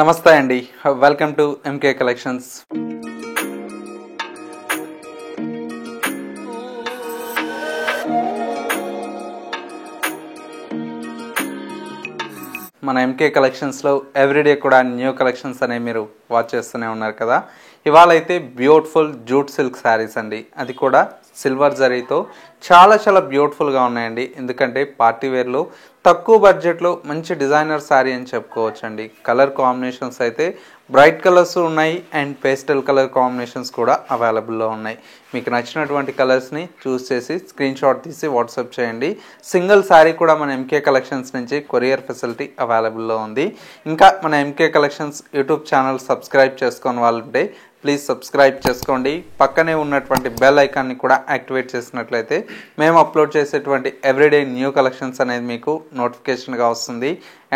నమస్తే అండి, welcome to MK collections. మన ఎంకే కలెక్షన్స్లో ఎవ్రీడే కూడా న్యూ కలెక్షన్స్ అనేవి మీరు వాచ్ చేస్తూనే ఉన్నారు కదా. ఇవాళ అయితే బ్యూటిఫుల్ జూట్ సిల్క్ శారీస్ అండి, అది కూడా సిల్వర్ జరీతో చాలా బ్యూటిఫుల్గా ఉన్నాయండి. ఎందుకంటే పార్టీ వేర్లో తక్కువ బడ్జెట్లో మంచి డిజైనర్ శారీ అని చెప్పుకోవచ్చు అండి. కలర్ కాంబినేషన్స్ అయితే బ్రైట్ కలర్స్ ఉన్నాయి అండ్ పేస్టల్ కలర్ కాంబినేషన్స్ కూడా అవైలబుల్లో ఉన్నాయి. మీకు నచ్చినటువంటి కలర్స్ని చూస్ చేసి స్క్రీన్ షాట్ తీసి వాట్సాప్ చేయండి. సింగిల్ శారీ కూడా మన ఎంకే కలెక్షన్స్ నుంచి కొరియర్ ఫెసిలిటీ అవైలబుల్లో ఉంది. ఇంకా మన MK collections YouTube channel subscribe చేసుకొని వాళ్ళు ఉంటే ప్లీజ్ సబ్స్క్రైబ్ చేసుకోండి. పక్కనే ఉన్నటువంటి బెల్ ఐకాన్ని కూడా యాక్టివేట్ చేసినట్లయితే మేము అప్లోడ్ చేసేటువంటి ఎవ్రీడే న్యూ కలెక్షన్స్ అనేది మీకు నోటిఫికేషన్గా వస్తుంది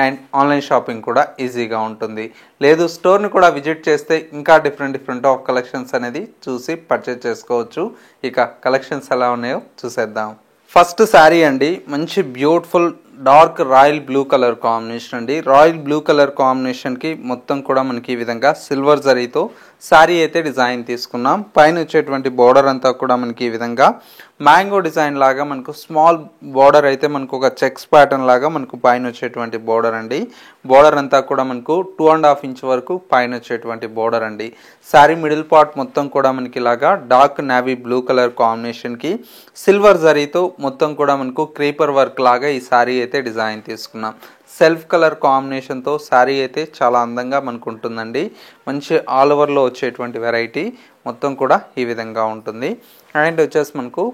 అండ్ ఆన్లైన్ షాపింగ్ కూడా ఈజీగా ఉంటుంది. లేదు స్టోర్ని కూడా విజిట్ చేస్తే ఇంకా డిఫరెంట్ ఆఫ్ కలెక్షన్స్ అనేది చూసి పర్చేజ్ చేసుకోవచ్చు. ఇక కలెక్షన్స్ ఎలా ఉన్నాయో చూసేద్దాం. ఫస్ట్ శారీ అండి, మంచి beautiful dark royal blue colour combination అండి. రాయల్ బ్లూ కలర్ కాంబినేషన్కి మొత్తం కూడా మనకి ఈ విధంగా సిల్వర్ జరీతో శారీ అయితే డిజైన్ తీసుకున్నాం. పైన వచ్చేటువంటి బోర్డర్ అంతా కూడా మనకి ఈ విధంగా మ్యాంగో డిజైన్ లాగా మనకు స్మాల్ బోర్డర్ అయితే మనకు ఒక చెక్స్ ప్యాటర్న్ లాగా మనకు పైన వచ్చేటువంటి బోర్డర్ అండి. బోర్డర్ అంతా కూడా మనకు 2.5 ఇంచ్ వరకు పైన వచ్చేటువంటి బోర్డర్ అండి. శారీ మిడిల్ పార్ట్ మొత్తం కూడా మనకి ఇలాగా డార్క్ నావీ బ్లూ కలర్ కాంబినేషన్కి సిల్వర్ జరీతో మొత్తం కూడా మనకు క్రీపర్ వర్క్ లాగా ఈ శారీ అయితే డిజైన్ తీసుకున్నాం. సెల్ఫ్ కలర్ కాంబినేషన్తో శారీ అయితే చాలా అందంగా మనకు ఉంటుందండి. మంచి ఆల్ ఓవర్లో వచ్చేటువంటి వెరైటీ మొత్తం కూడా ఈ విధంగా ఉంటుంది. అండ్ వచ్చేసి మనకు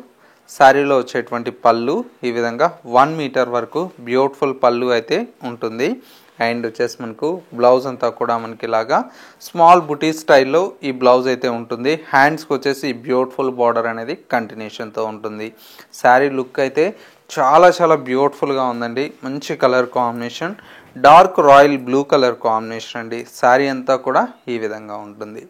శారీలో వచ్చేటువంటి పళ్ళు ఈ విధంగా 1 మీటర్ వరకు బ్యూటిఫుల్ పళ్ళు అయితే ఉంటుంది. అండ్ వచ్చేసి మనకు బ్లౌజ్ అంతా కూడా మనకి ఇలాగా స్మాల్ బుటీ స్టైల్లో ఈ బ్లౌజ్ అయితే ఉంటుంది. హ్యాండ్స్కి వచ్చేసి బ్యూటిఫుల్ బార్డర్ అనేది కంటిన్యూషన్తో ఉంటుంది. శారీ లుక్ అయితే చాలా బ్యూటిఫుల్గా ఉందండి. మంచి colour combination, dark royal blue colour combination అండి. శారీ అంతా కూడా ఈ విధంగా ఉంటుంది.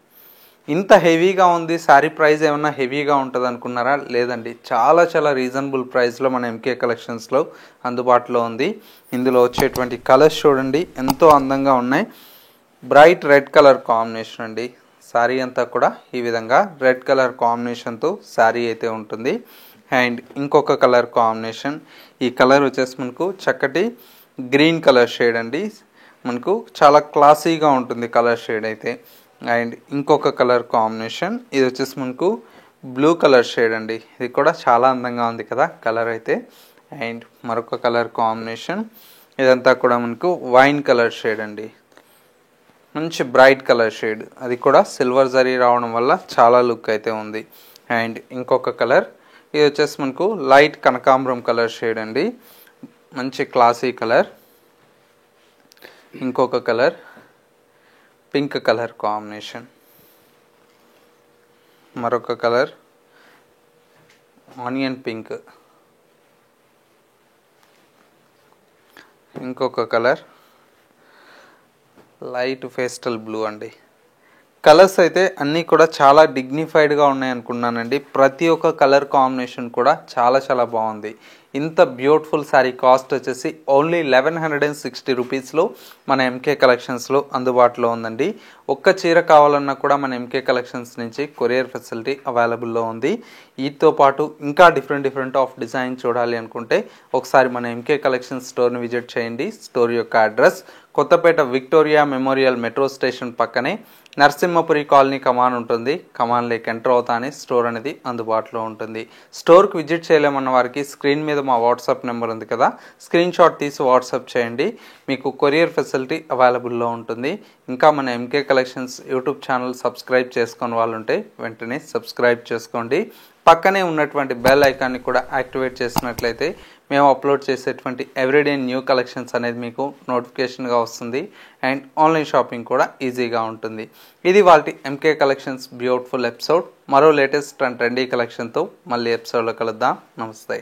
ఇంత హెవీగా ఉంది శారీ, ప్రైస్ ఏమన్నా హెవీగా ఉంటుంది అనుకున్నారా? లేదండి, చాలా రీజనబుల్ ప్రైస్లో మన ఎంకే కలెక్షన్స్లో అందుబాటులో ఉంది. ఇందులో వచ్చేటువంటి కలర్స్ చూడండి ఎంతో అందంగా ఉన్నాయి. బ్రైట్ రెడ్ కలర్ కాంబినేషన్ అండి. శారీ అంతా కూడా ఈ విధంగా రెడ్ కలర్ కాంబినేషన్తో శారీ అయితే ఉంటుంది. అండ్ ఇంకొక కలర్ కాంబినేషన్, ఈ కలర్ వచ్చేసి మనకు చక్కటి గ్రీన్ కలర్ షేడ్ అండి. మనకు చాలా క్లాసీగా ఉంటుంది కలర్ షేడ్ అయితే. అండ్ ఇంకొక కలర్ కాంబినేషన్, ఇది వచ్చేసి మనకు బ్లూ కలర్ షేడ్ అండి. ఇది కూడా చాలా అందంగా ఉంది కదా కలర్ అయితే. అండ్ మరొక కలర్ కాంబినేషన్, ఇదంతా కూడా మనకు వైన్ కలర్ షేడ్ అండి. మంచి బ్రైట్ కలర్ షేడ్, అది కూడా సిల్వర్ జరీ రావడం వల్ల చాలా లుక్ అయితే ఉంది. అండ్ ఇంకొక కలర్, ఇది వచ్చేసి మనకు లైట్ కనకాంబరం కలర్ షేడ్ అండి. మంచి క్లాసీ కలర్. ఇంకొక కలర్ పింక్ కలర్ కాంబినేషన్. మరొక కలర్ ఆనియన్ పింక్. ఇంకొక కలర్ లైట్ పేస్టల్ బ్లూ అండి. కలర్స్ అయితే అన్నీ కూడా చాలా డిగ్నిఫైడ్గా ఉన్నాయి అనుకున్నానండి. ప్రతి ఒక్క కలర్ కాంబినేషన్ కూడా చాలా బాగుంది. ఇంత బ్యూటిఫుల్ శారీ కాస్ట్ వచ్చేసి ఓన్లీ 1160 రూపీస్లో మన ఎంకే కలెక్షన్స్లో అందుబాటులో ఉందండి. ఒక్క చీర కావాలన్నా కూడా మన ఎంకే కలెక్షన్స్ నుంచి కొరియర్ ఫెసిలిటీ అవైలబుల్లో ఉంది. వీటితో పాటు ఇంకా డిఫరెంట్ ఆఫ్ డిజైన్ చూడాలి అనుకుంటే ఒకసారి మన ఎంకే కలెక్షన్స్ స్టోర్ని విజిట్ చేయండి. స్టోర్ యొక్క address Kothapet Victoria Memorial metro station పక్కనే నరసింహపురి కాలనీ కమాన్ ఉంటుంది. కమాన్లోకి ఎంటర్ అవుతానే స్టోర్ అనేది అందుబాటులో ఉంటుంది. స్టోర్కి విజిట్ చేయలేమన్న వారికి స్క్రీన్ మీద మా వాట్సాప్ నెంబర్ ఉంది కదా, స్క్రీన్ షాట్ తీసి వాట్సాప్ చేయండి. మీకు కొరియర్ ఫెసిలిటీ అవైలబుల్లో ఉంటుంది. ఇంకా మన MK collections YouTube channel subscribe చేసుకుని వాళ్ళు ఉంటే వెంటనే సబ్స్క్రైబ్ చేసుకోండి. పక్కనే ఉన్నటువంటి బెల్ ఐకాన్ని కూడా యాక్టివేట్ చేసినట్లయితే మేము అప్లోడ్ చేసేటువంటి ఎవ్రీడే న్యూ కలెక్షన్స్ అనేది మీకు నోటిఫికేషన్గా వస్తుంది అండ్ ఆన్లైన్ షాపింగ్ కూడా ఈజీగా ఉంటుంది. ఇది వాళ్ళ ఎంకే కలెక్షన్స్ బ్యూటిఫుల్ ఎపిసోడ్. మరో లేటెస్ట్ అండ్ ట్రెండీ కలెక్షన్తో మళ్ళీ ఎపిసోడ్లో కలుద్దాం. నమస్తే.